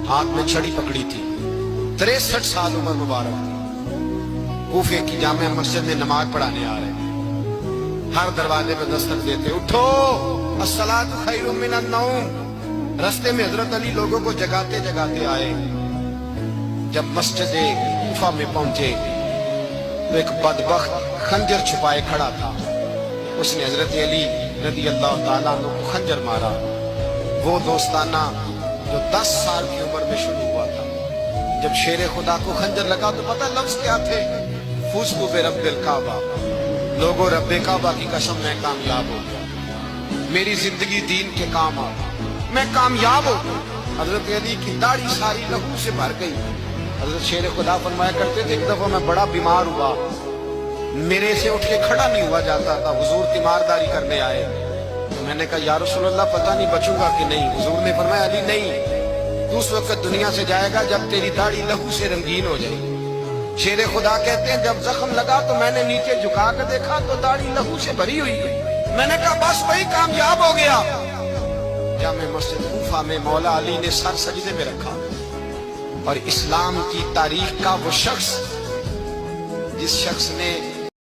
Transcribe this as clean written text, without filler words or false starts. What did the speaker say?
ہاتھ میں چھڑی پکڑی تھی، 63 سال عمر مبارک تھی۔ کوفے کی جامع مسجد میں نماز پڑھانے آ رہے، ہر دروازے پہ دستک دیتے، اٹھو الصلاۃ خیر من النوم۔ رستے میں حضرت علی لوگوں کو جگاتے جگاتے آئے۔ جب مسجد کوفہ میں پہنچے تو ایک بدبخت خنجر چھپائے کھڑا تھا، اس نے حضرت علی رضی اللہ تعالیٰ عنہ کو خنجر مارا۔ وہ دوستانہ جو 10 سال کی عمر میں شروع ہوا تھا، جب شیر خدا کو خنجر لگا تو پتہ لفظ کیا تھے؟ فزت برب الکعبہ، لوگوں رب کعبہ کی قسم میں کامیاب ہو گیا، میری زندگی دین کے کام آ گئی، میں کامیاب ہو گیا۔ حضرت علی کی داڑھی ساری لہو سے بھر گئی۔ حضرت شیر خدا فرمایا کرتے تھے، ایک دفعہ میں بڑا بیمار ہوا، میرے سے اٹھ کے کھڑا نہیں ہوا جاتا تھا، حضور تیمارداری کرنے آئے تو میں نے کہا یا رسول اللہ پتہ نہیں بچوں گا کہ نہیں۔ حضور نے فرمایا علی نہیں، تو اس وقت دنیا سے جائے گا جب تیری داڑھی لہو سے رنگین ہو جائے گی۔ شیر خدا کہتے ہیں جب زخم لگا تو میں نے نیچے جھکا کر دیکھا تو داڑھی لہو سے بھری ہوئی ہے، میں نے کہا بس وہی کامیاب ہو گیا۔ جامع مسجد کوفہ میں مولا علی نے سر سجدے میں رکھا، اور اسلام کی تاریخ کا وہ شخص جس شخص نے